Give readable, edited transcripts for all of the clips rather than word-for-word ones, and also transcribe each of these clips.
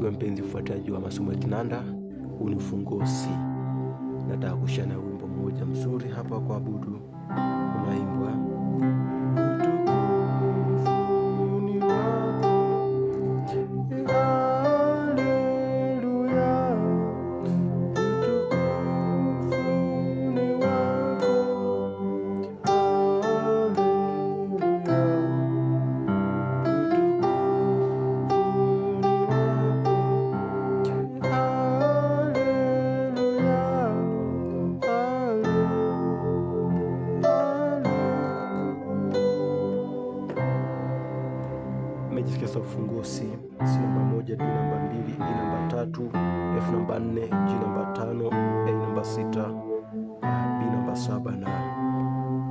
Asifiwe mpenzi mfuatiliaji wa masomo ya kinanda, huu ni ufunguo C. Nataka kushana wimbo mmoja mzuri hapa kwa abudu, unaimbwa Sasa ufunguo C, C namba 1, D namba 2, E namba 3, F namba 4, G namba 5, A namba 6, B namba 7 na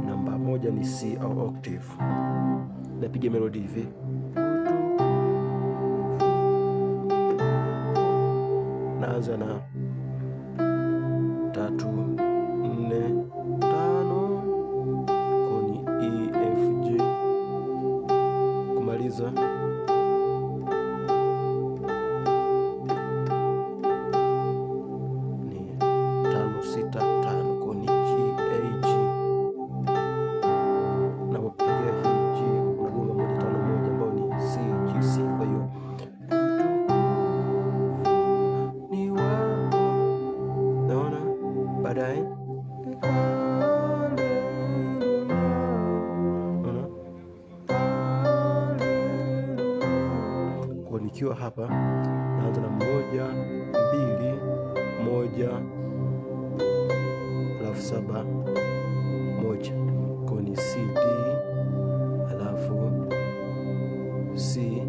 namba 1 ni C au octave. Napiga melody hivi. Naanza na 3 4 5 koni E F G, kumaliza baadaye kwa nikiwa hapa naanza na 1 2 1 alafu 7 1 kwa ni C D alafu C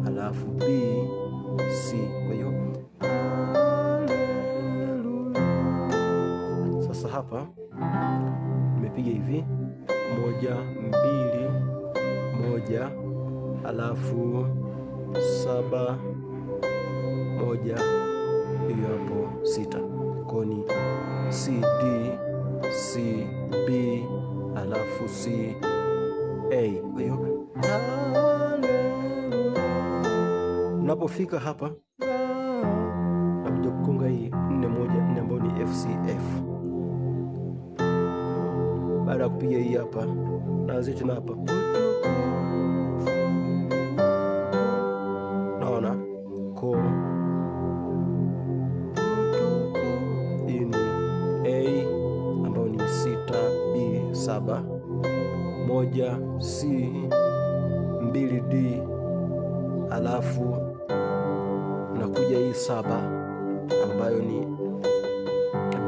alafu B C. Kwa hiyo hapa nimepiga hivi 1 2 1 alafu 7 1, hiyo hapo 6 koni C D C B alafu C A. Kwa hiyo unapofika hapa nakuja kukonga hii 4 1 4 ambayo ni F C F. Baada ya kupiga hii hapa naanzia tena hapa, naona ko hii ni A ambayo ni 6 B 7 1 C 2 D alafu nakuja hii 7 ambayo ni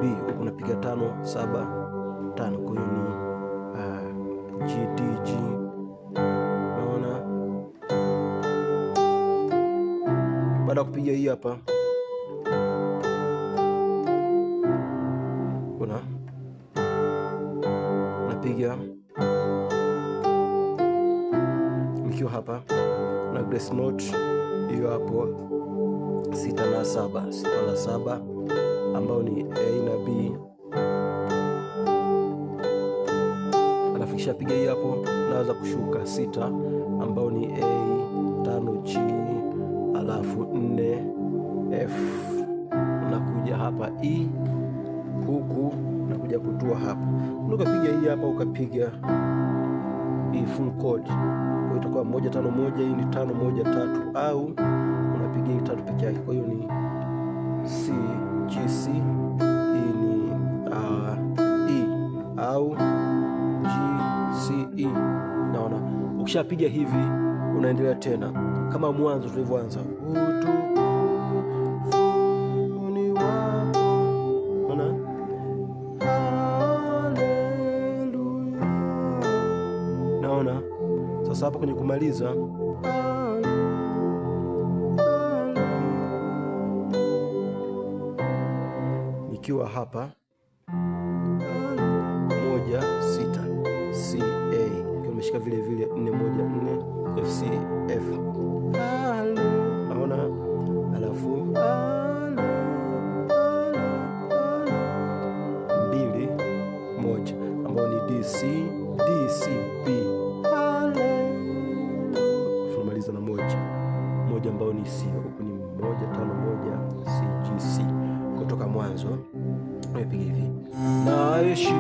B, huku napiga 5 7 5, kwa hiyo ni G D G. Naona baada ya kupiga hii hapa kuna napiga nikiwa hapa na grace note hiyo hapo 6 na 7 6 na 7 ambao ni A na B. Kisha piga hii hapo, naweza kushuka 6 ambao ni A 5 G alafu 4 F, unakuja hapa E, huku nakuja kutua hapa, ukapiga hii hapa, ukapiga hii full chord, kwa itakuwa 1 5 1, hii ni 5 1 3, au unapiga hii 3 peke yake. Kwa hiyo ni C G C, hii ni E au C E. Naona ukishapiga hivi unaendelea tena kama mwanzo tulivyoanza. Unaona, naona sasa hapa kwenye kumaliza nikiwa hapa 1 6 C A, umeshika vile vile 4 1 4 F C F. Naona alafu 2 1 ambao ni D C B, tunamaliza na 1 ambao ni C, huku ni 1 5 1 C G C. Kutoka mwanzo nimepiga hivi: naishi